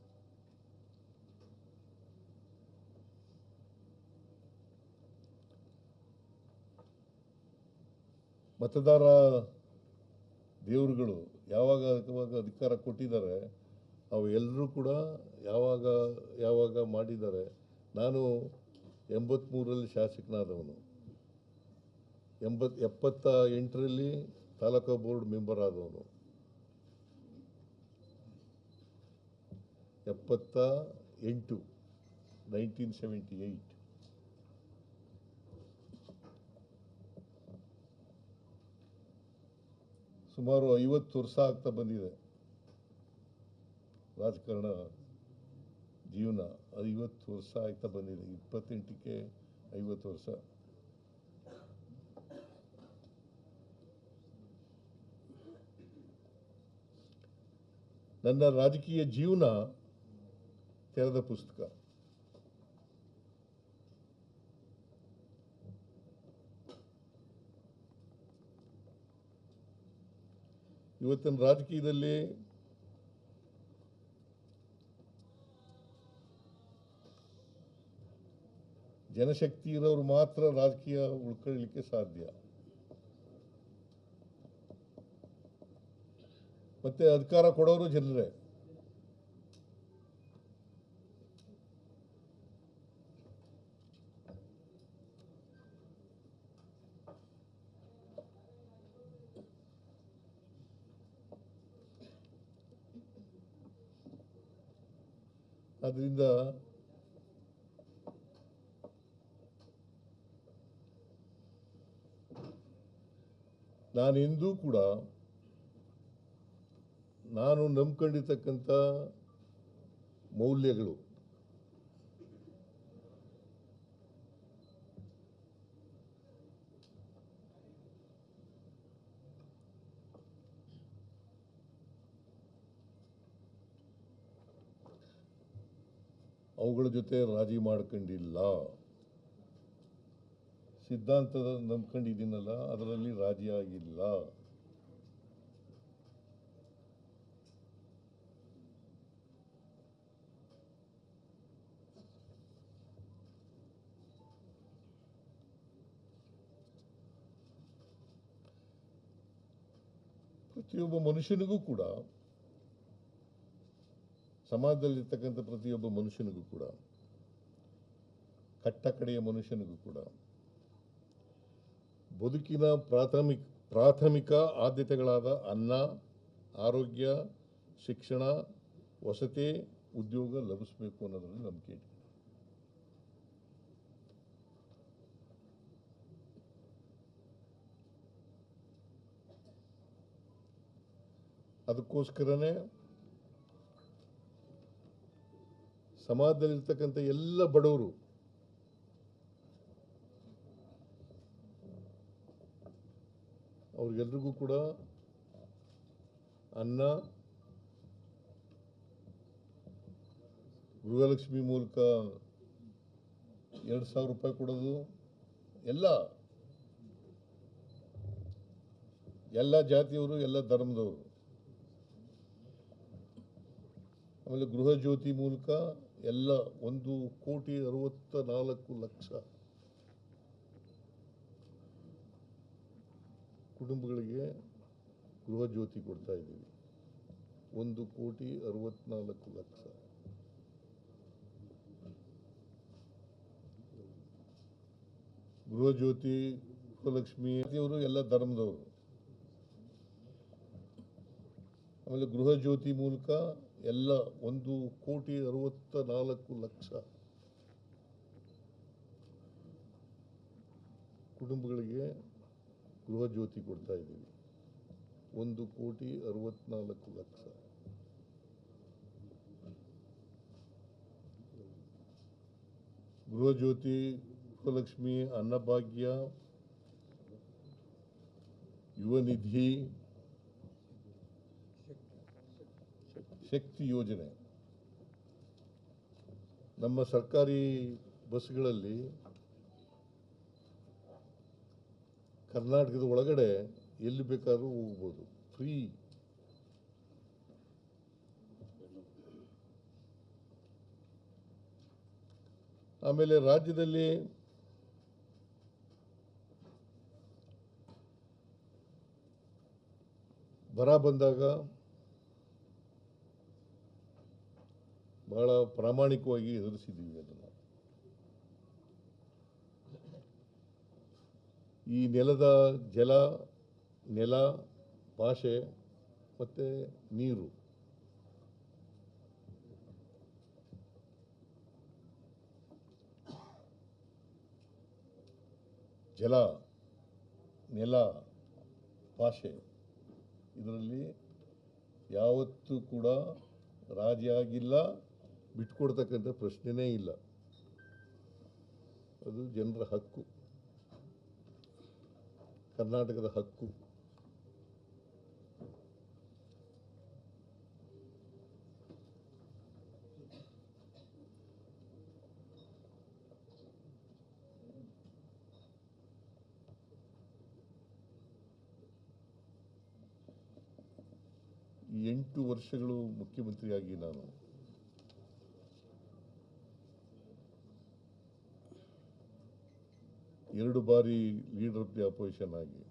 ಮತದಾರ ದೇವರುಗಳು ಯಾವಾಗ ಅಧಿಕಾರ ಕೊಟ್ಟಿದ್ದಾರೆ, ಅವು ಎಲ್ಲರೂ ಕೂಡ ಯಾವಾಗ ಮಾಡಿದ್ದಾರೆ. ನಾನು 83ರಲ್ಲಿ ಶಾಸಕನಾದವನು, 78ರಲ್ಲಿ ತಾಲೂಕಾ ಬೋರ್ಡ್ ಮೆಂಬರ್ ಆದವನು, 1978 ಸುಮಾರು 50 ವರ್ಷ ಆಗ್ತಾ ಬಂದಿದೆ ರಾಜಕಾರಣ ಜೀವನ. 50 ವರ್ಷ ಆಗ್ತಾ ಬಂದಿದೆ. 28ಕ್ಕೆ 50 ವರ್ಷ. ನನ್ನ ರಾಜಕೀಯ ಜೀವನ ತೆರೆದ ಪುಸ್ತಕ. ಇವತ್ತಿನ ರಾಜಕೀಯದಲ್ಲಿ ಜನಶಕ್ತಿ ಇರೋರು ಮಾತ್ರ ರಾಜಕೀಯ ಉಳ್ಕೊಳ್ಳಲಿಕ್ಕೆ ಸಾಧ್ಯ. ಮತ್ತೆ ಅಧಿಕಾರ ಕೊಡೋರು ಜನರೇ. ಅದರಿಂದ ನಾನೆಂದೂ ಕೂಡ ನಾನು ನಂಬ್ಕೊಂಡಿರ್ತಕ್ಕಂಥ ಮೌಲ್ಯಗಳು, ಅವುಗಳ ಜೊತೆ ರಾಜಿ ಮಾಡ್ಕೊಂಡಿಲ್ಲ. ಸಿದ್ಧಾಂತದ ನಂಬ್ಕೊಂಡಿದ್ದೀನಲ್ಲ, ಅದರಲ್ಲಿ ರಾಜಿ ಆಗಿಲ್ಲ. ಪ್ರತಿಯೊಬ್ಬ ಮನುಷ್ಯನಿಗೂ ಕೂಡ, ಸಮಾಜದಲ್ಲಿರ್ತಕ್ಕಂಥ ಪ್ರತಿಯೊಬ್ಬ ಮನುಷ್ಯನಿಗೂ ಕೂಡ, ಕಟ್ಟಕಡೆಯ ಮನುಷ್ಯನಿಗೂ ಕೂಡ ಬದುಕಿನ ಪ್ರಾಥಮಿಕ ಆದ್ಯತೆಗಳಾದ ಅನ್ನ, ಆರೋಗ್ಯ, ಶಿಕ್ಷಣ, ವಸತಿ, ಉದ್ಯೋಗ ಲಭಿಸಬೇಕು ಅನ್ನೋದ್ರಲ್ಲಿ ನಂಬಿಕೆ ಇದೆ. ಅದಕ್ಕೋಸ್ಕರನೇ ಸಮಾಜದಲ್ಲಿರ್ತಕ್ಕಂಥ ಎಲ್ಲ ಬಡವರು ಅವ್ರಿಗೆಲ್ರಿಗೂ ಕೂಡ ಅನ್ನ, ಗೃಹಲಕ್ಷ್ಮಿ ಮೂಲಕ 2,000 ರೂಪಾಯಿ ಕೊಡೋದು, ಎಲ್ಲ ಜಾತಿಯವರು, ಎಲ್ಲ ಧರ್ಮದವರು. ಆಮೇಲೆ ಗೃಹ ಜ್ಯೋತಿ ಮೂಲಕ ಎಲ್ಲ 1,64,00,000 ಕುಟುಂಬಗಳಿಗೆ ಗೃಹ ಜ್ಯೋತಿ ಕೊಡ್ತಾ ಇದ್ದೀವಿ. 1,64,00,000. ಗೃಹಜ್ಯೋತಿ, ಗೃಹಲಕ್ಷ್ಮಿ ಇವರು ಎಲ್ಲ ಧರ್ಮದವರು. ಆಮೇಲೆ ಗೃಹಜ್ಯೋತಿ ಮೂಲಕ ಎಲ್ಲ 1,64,00,000 ಕುಟುಂಬಗಳಿಗೆ ಗೃಹಜ್ಯೋತಿ ಕೊಡ್ತಾ ಇದ್ದೀವಿ. 1,64,00,000. ಗೃಹಜ್ಯೋತಿ, ಗೃಹಲಕ್ಷ್ಮಿ, ಅನ್ನಭಾಗ್ಯ, ಯುವ ನಿಧಿ, ಶಕ್ತಿ ಯೋಜನೆ. ನಮ್ಮ ಸರ್ಕಾರಿ ಬಸ್ಗಳಲ್ಲಿ ಕರ್ನಾಟಕದ ಒಳಗಡೆ ಎಲ್ಲಿ ಬೇಕಾದ್ರೂ ಹೋಗ್ಬೋದು, ಫ್ರೀ. ಆಮೇಲೆ ರಾಜ್ಯದಲ್ಲಿ ಬರ ಬಂದಾಗ ಬಹಳ ಪ್ರಾಮಾಣಿಕವಾಗಿ ಎದುರಿಸಿದ್ದೀವಿ ಅದನ್ನು. ಈ ನೆಲದ ಜಲ, ನೆಲ, ಭಾಷೆ ಮತ್ತು ನೀರು ಜಲ, ನೆಲ, ಭಾಷೆ ಇದರಲ್ಲಿ ಯಾವತ್ತೂ ಕೂಡ ರಾಜಿ ಆಗಿಲ್ಲ, ಬಿಟ್ಕೊಡ್ತಕ್ಕಂಥ ಪ್ರಶ್ನೆನೇ ಇಲ್ಲ. ಅದು ಜನರ ಹಕ್ಕು, ಕರ್ನಾಟಕದ ಹಕ್ಕು. ಈ 8 ವರ್ಷಗಳು ಮುಖ್ಯಮಂತ್ರಿಯಾಗಿ ನಾನು ಎರಡು ಬಾರಿ ಲೀಡರ್ ಆಫ್ ದಿ ಅಪೋಸಿಷನ್ ಆಗಿ,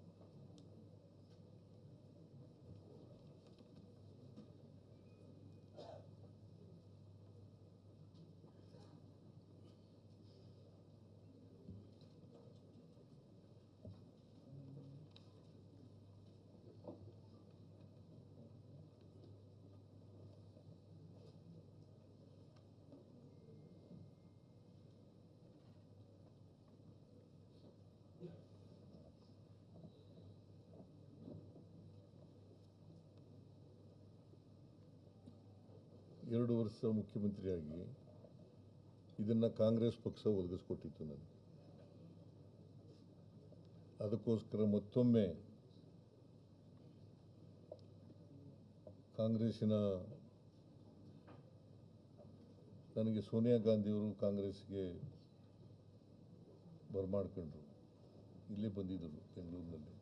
ಎರಡು ವರ್ಷ ಮುಖ್ಯಮಂತ್ರಿಯಾಗಿ ಇದನ್ನು ಕಾಂಗ್ರೆಸ್ ಪಕ್ಷ ಒದಗಿಸ್ಕೊಟ್ಟಿತ್ತು ನನಗೆ. ಅದಕ್ಕೋಸ್ಕರ ಮತ್ತೊಮ್ಮೆ ಕಾಂಗ್ರೆಸ್ಸಿನ ನನಗೆ ಸೋನಿಯಾ ಗಾಂಧಿಯವರು ಕಾಂಗ್ರೆಸ್ಗೆ ಬರಮಾಡ್ಕೊಂಡ್ರು. ಇಲ್ಲೇ ಬಂದಿದ್ದರು ಬೆಂಗಳೂರಿನಲ್ಲಿ.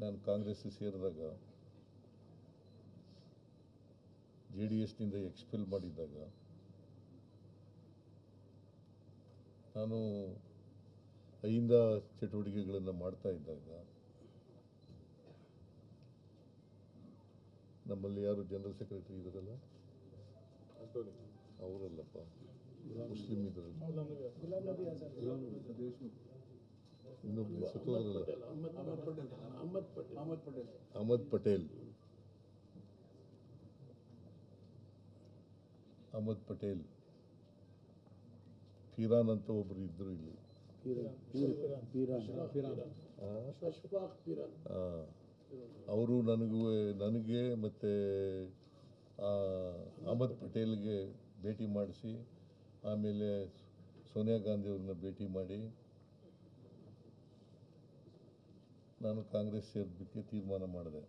ನಾನು ಕಾಂಗ್ರೆಸ್ ಸೇರಿದಾಗ JDSನಿಂದ ಎಕ್ಸ್ಪೆಲ್ ಮಾಡಿದ್ದಾಗ ನಾನು ಅಹಿಂದ ಚಟುವಟಿಕೆಗಳನ್ನು ಮಾಡ್ತಾ ಇದ್ದಾಗ ನಮ್ಮಲ್ಲಿ ಯಾರು ಜನರಲ್ ಸೆಕ್ರೆಟರಿ ಇದ್ದಾರಲ್ಲ, ಅವರಲ್ಲಪ್ಪ, ಮುಸ್ಲಿಂ ಇದರಲ್ಲಿ ಇನ್ನೊಬ್ಬರು ಸತ್ತೋದ್ರಲ್ಲ, ಅಹಮದ್ ಪಟೇಲ್, ಫಿರಾನ್ ಅಂತ ಒಬ್ಬರು ಇದ್ರು ಇಲ್ಲಿ. ಅವರು ನನಗೆ ಮತ್ತು ಅಹಮದ್ ಪಟೇಲ್ಗೆ ಭೇಟಿ ಮಾಡಿಸಿ, ಆಮೇಲೆ ಸೋನಿಯಾ ಗಾಂಧಿಯವ್ರನ್ನ ಭೇಟಿ ಮಾಡಿ ನಾನು ಕಾಂಗ್ರೆಸ್ ಸೇರೋದಕ್ಕೆ ತೀರ್ಮಾನ ಮಾಡಿದೆ.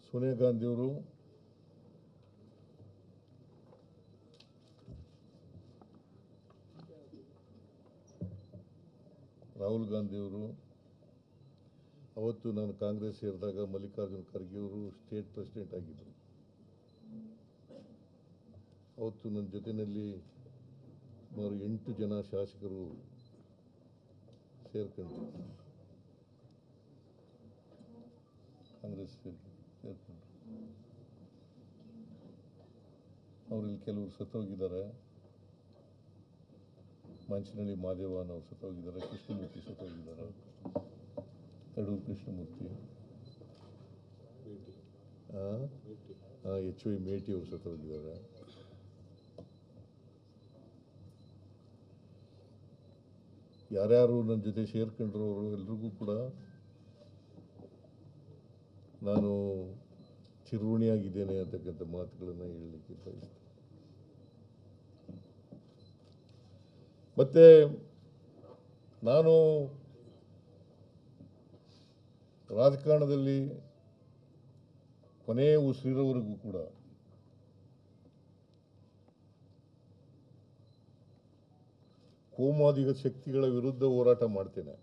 ಸೋನಿಯಾ ಗಾಂಧಿಯವರು ರಾಹುಲ್ ಗಾಂಧಿಯವರು ಅವತ್ತು ನಾನು ಕಾಂಗ್ರೆಸ್ ಸೇರಿದಾಗ ಮಲ್ಲಿಕಾರ್ಜುನ್ ಖರ್ಗೆಯವರು ಸ್ಟೇಟ್ ಪ್ರೆಸಿಡೆಂಟ್ ಆಗಿದ್ದರು. ಅವತ್ತು ನನ್ನ ಜೊತೆಯಲ್ಲಿ ಸುಮಾರು 8 ಜನ ಶಾಸಕರು ಸೇರ್ಕೊಂಡ್ರು, ಕಾಂಗ್ರೆಸ್ ಸೇರ್ಕೊಂಡ್ರು. ಅವ್ರಲ್ಲಿ ಕೆಲವರು ಸತ್ತೋಗಿದ್ದಾರೆ. ಮಂಚನಹಳ್ಳಿ ಮಾದೇವನ್ ಅವರು ಸತ್ತೋಗಿದ್ದಾರೆ, ಕೃಷ್ಣಮೂರ್ತಿ ಸತ್ತೋಗಿದ್ದಾರೆ, ತಡೂರು ಕೃಷ್ಣಮೂರ್ತಿ, HY ಮೇಟಿ ಅವರು ಸತ್ತೋಗಿದ್ದಾರೆ. ಯಾರ್ಯಾರು ನನ್ನ ಜೊತೆ ಸೇರ್ಕೊಂಡ್ರು ಅವರು ಎಲ್ರಿಗೂ ಕೂಡ ನಾನು ಚಿರುಣಿಯಾಗಿದ್ದೇನೆ ಅಂತಕ್ಕಂಥ ಮಾತುಗಳನ್ನು ಹೇಳಲಿಕ್ಕೆ ಬಯಸ್ತೇನೆ. ಮತ್ತೆ ನಾನು ರಾಜಕಾರಣದಲ್ಲಿ ಕೊನೆಯ ಉಸಿರಿರೋವರೆಗೂ ಕೂಡ ಕೋಮುವಾದಿ ಶಕ್ತಿಗಳ ವಿರುದ್ಧ ಹೋರಾಟ ಮಾಡ್ತೇನೆ.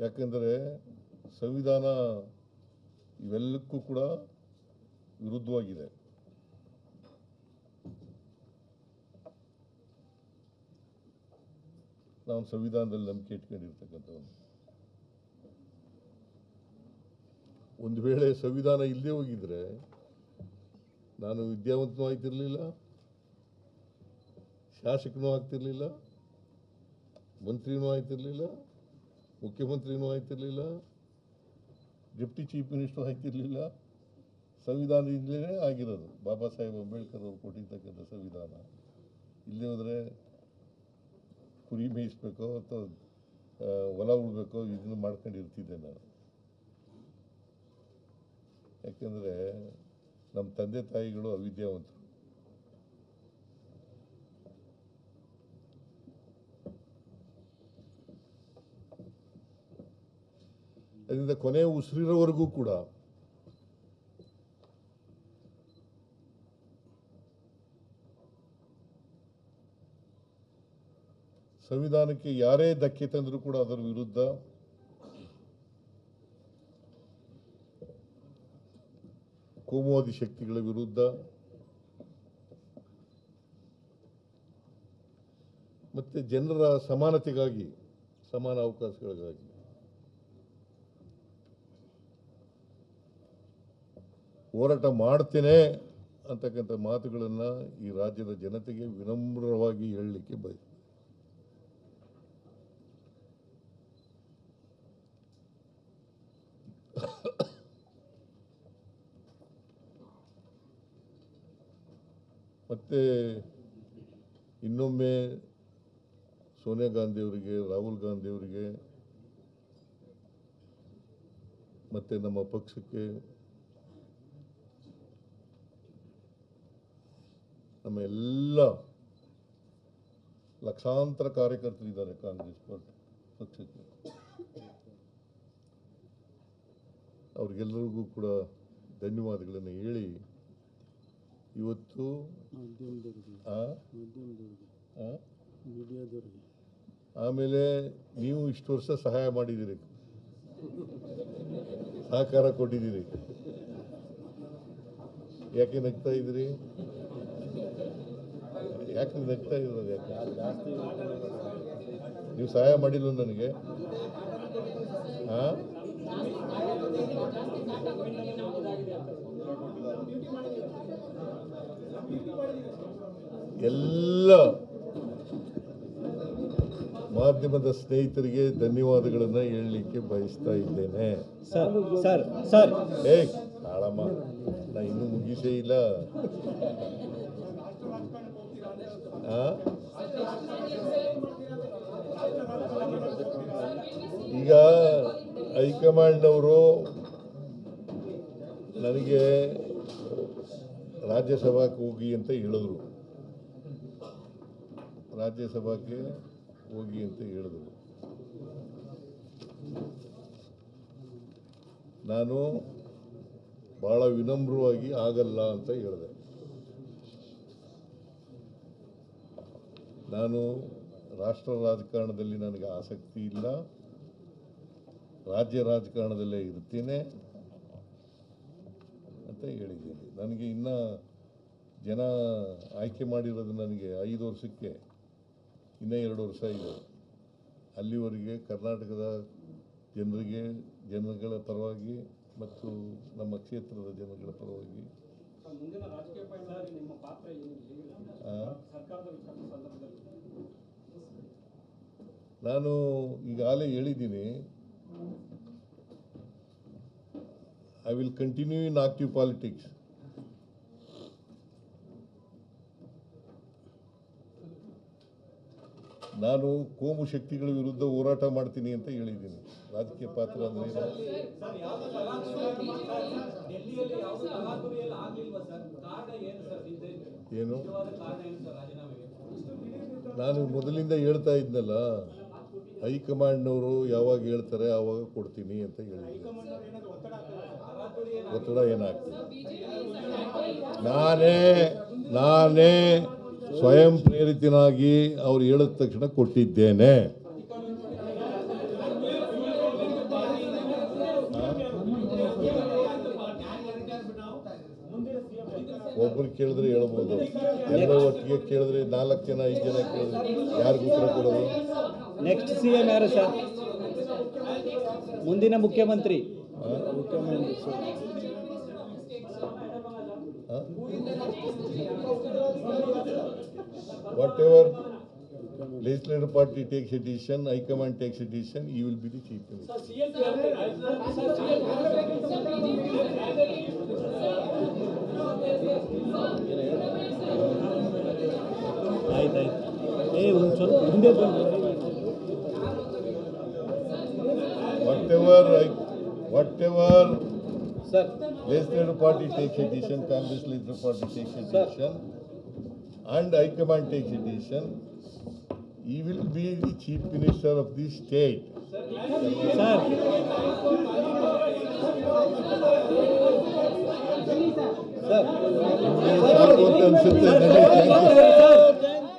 ಯಾಕೆಂದರೆ ಸಂವಿಧಾನ ಇವೆಲ್ಲಕ್ಕೂ ಕೂಡ ವಿರುದ್ಧವಾಗಿದೆ. ನಾವು ಸಂವಿಧಾನದಲ್ಲಿ ನಂಬಿಕೆ ಇಟ್ಕೊಂಡಿರ್ತಕ್ಕಂಥವ್ರು. ಒಂದು ವೇಳೆ ಸಂವಿಧಾನ ಇಲ್ಲದೆ ಹೋಗಿದ್ರೆ ನಾನು ವಿದ್ಯಾವಂತನೂ ಆಗ್ತಿರ್ಲಿಲ್ಲ, ಶಾಸಕನೂ ಆಗ್ತಿರ್ಲಿಲ್ಲ, ಮಂತ್ರಿನೂ ಆಗ್ತಿರ್ಲಿಲ್ಲ, ಮುಖ್ಯಮಂತ್ರಿನೂ ಆಗ್ತಿರ್ಲಿಲ್ಲ, ಡೆಪ್ಟಿ ಚೀಫ್ ಮಿನಿಸ್ಟರ್ ಆಗ್ತಿರ್ಲಿಲ್ಲ. ಸಂವಿಧಾನದಿಂದಲೇ ಆಗಿರೋದು. ಬಾಬಾ ಸಾಹೇಬ್ ಅಂಬೇಡ್ಕರ್ ಅವರು ಕೊಟ್ಟಿರ್ತಕ್ಕಂಥ ಸಂವಿಧಾನ. ಇಲ್ಲೇ ಹೋದರೆ ಕುರಿ ಮೇಯಿಸ್ಬೇಕೋ ಅಥವಾ ಹೊಲ ಉಳ್ಬೇಕೋ ಇದನ್ನು ಮಾಡ್ಕೊಂಡಿರ್ತಿದ್ದೆ ನಾನು. ಯಾಕೆಂದರೆ ನಮ್ಮ ತಂದೆ ತಾಯಿಗಳು ಅವಿದ್ಯಾವಂತರು. ಅದರಿಂದ ಕೊನೆಯ ಉಸಿರಿರೋವರೆಗೂ ಕೂಡ ಸಂವಿಧಾನಕ್ಕೆ ಯಾರೇ ಧಕ್ಕೆ ತಂದರೂ ಕೂಡ ಅದರ ವಿರುದ್ಧ ಕೋಮುವಾದಿ ಶಕ್ತಿಗಳ ವಿರುದ್ಧ ಮತ್ತೆ ಜನರ ಸಮಾನತೆಗಾಗಿ, ಸಮಾನ ಅವಕಾಶಗಳಿಗಾಗಿ ಹೋರಾಟ ಮಾಡ್ತೇನೆ ಅಂತಕ್ಕಂಥ ಮಾತುಗಳನ್ನು ಈ ರಾಜ್ಯದ ಜನತೆಗೆ ವಿನಮ್ರವಾಗಿ ಹೇಳಲಿಕ್ಕೆ ಬಯಸ್ತೇನೆ. ಮತ್ತೆ ಇನ್ನೊಮ್ಮೆ ಸೋನಿಯಾ ಗಾಂಧಿಯವರಿಗೆ, ರಾಹುಲ್ ಗಾಂಧಿಯವರಿಗೆ ಮತ್ತು ನಮ್ಮ ಪಕ್ಷಕ್ಕೆ, ನಮ್ಮ ಎಲ್ಲ ಲಕ್ಷಾಂತರ ಕಾರ್ಯಕರ್ತರಿದ್ದಾರೆ ಕಾಂಗ್ರೆಸ್ ಪಕ್ಷಕ್ಕೆ, ಅವ್ರಿಗೆಲ್ಲರಿಗೂ ಕೂಡ ಧನ್ಯವಾದಗಳನ್ನು ಹೇಳಿ ಇವತ್ತು ಆಮೇಲೆ ನೀವು ಇಷ್ಟು ವರ್ಷ ಸಹಾಯ ಮಾಡಿದ್ದೀರಿ, ಸಹಕಾರ ಕೊಟ್ಟಿದ್ದೀರಿ. ಯಾಕೆ ನಗ್ತಾ ಇದ್ದೀರಿ? ಯಾಕೆ ನಗ್ತಾ ಇರೋದು? ಯಾಕೆ ನೀವು ಸಹಾಯ ಮಾಡಿಲ್ಲ ನನಗೆ? ಎಲ್ಲ ಮಾಧ್ಯಮದ ಸ್ನೇಹಿತರಿಗೆ ಧನ್ಯವಾದಗಳನ್ನು ಹೇಳಲಿಕ್ಕೆ ಬಯಸ್ತಾ ಇದ್ದೇನೆ. ಕಾಳಮ್ಮ, ನಾ ಇನ್ನೂ ಮುಗಿಸೇ ಇಲ್ಲ. ಈಗ ಹೈಕಮಾಂಡ್ನವರು ನನಗೆ ರಾಜ್ಯಸಭಾಕ್ಕೆ ಹೋಗಿ ಅಂತ ಹೇಳಿದ್ರು. ರಾಜ್ಯಸಭಾಕ್ಕೆ ಹೋಗಿ ಅಂತ ಹೇಳಿದ್ರು. ನಾನು ಭಾಳ ವಿನಮ್ರವಾಗಿ ಆಗಲ್ಲ ಅಂತ ಹೇಳಿದೆ. ನಾನು ರಾಷ್ಟ್ರ ರಾಜಕಾರಣದಲ್ಲಿ ನನಗೆ ಆಸಕ್ತಿ ಇಲ್ಲ, ರಾಜ್ಯ ರಾಜಕಾರಣದಲ್ಲೇ ಇರ್ತೀನಿ. ಅಂತ ಹೇಳಿದ್ದೀನಿ. ನನಗೆ ಇನ್ನೂ ಜನ ಆಯ್ಕೆ ಮಾಡಿರೋದು ನನಗೆ 5 ವರ್ಷಕ್ಕೆ ಇನ್ನೂ 2 ವರ್ಷ ಇದೆ. ಅಲ್ಲಿವರೆಗೆ ಕರ್ನಾಟಕದ ಜನಗಳ ಪರವಾಗಿ ಮತ್ತು ನಮ್ಮ ಕ್ಷೇತ್ರದ ಜನಗಳ ಪರವಾಗಿ ಮುಂದಿನ ರಾಜಕೀಯ ಪಯಣದಲ್ಲಿ ನಿಮ್ಮ ಪಾತ್ರ ಏನಿದೆ ಸರ್ಕಾರದ ಸಂದರ್ಭದಲ್ಲಿ? ನಾನು ಈಗಾಗಲೇ ಹೇಳಿದ್ದೀನಿ, I will continue in active politics. ನಾನು ಕೋಮು ಶಕ್ತಿಗಳ ವಿರುದ್ಧ ಹೋರಾಟ ಮಾಡ್ತೀನಿ ಅಂತ ಹೇಳಿದ್ದೀನಿ. ರಾಜಕೀಯ ಪಾತ್ರ ಅಂದ್ರೆ ಏನು? ನಾನು ಮೊದಲಿಂದ ಹೇಳ್ತಾ ಇದ್ನಲ್ಲ, ಹೈಕಮಾಂಡ್ನವರು ಯಾವಾಗ ಹೇಳ್ತಾರೆ ಆವಾಗ ಕೊಡ್ತೀನಿ ಅಂತ ಹೇಳಿದ್ದೀನಿ. ಒತ್ತಡ ಏನಾಗ್ತದೆ? ನಾನೇ ಸ್ವಯಂ ಪ್ರೇರಿತನಾಗಿ ಅವ್ರು ಹೇಳಿದ ತಕ್ಷಣ ಕೊಟ್ಟಿದ್ದೇನೆ. ಒಬ್ಬರು ಕೇಳಿದ್ರೆ ಹೇಳ್ಬೋದು, ಎಲ್ಲ ಒಟ್ಟಿಗೆ ಕೇಳಿದ್ರೆ 4 ಜನ 5 ಜನ ಕೇಳಿದ್ರೆ ಯಾರಿಗೂ ಉತ್ತರ ಕೊಡೋದು? ನೆಕ್ಸ್ಟ್ ಸಿಎಂ ಯಾರು ಸರ್? ಮುಂದಿನ ಮುಖ್ಯಮಂತ್ರಿ? Whatever legislative party takes a decision, High Command takes a decision, he will be the chief minister. ಆಯ್ತಾಯ್ತು. ಒಂದು ಸ್ವಲ್ಪ ಮುಂದೆ ಬಂದು whatever sir. legislative party takes a decision, Congress legislative party takes a decision, and High Command takes a decision, he will be the chief minister of the state. Sir ಸಾಕು ಅಂತ ಅನ್ಸುತ್ತೆ.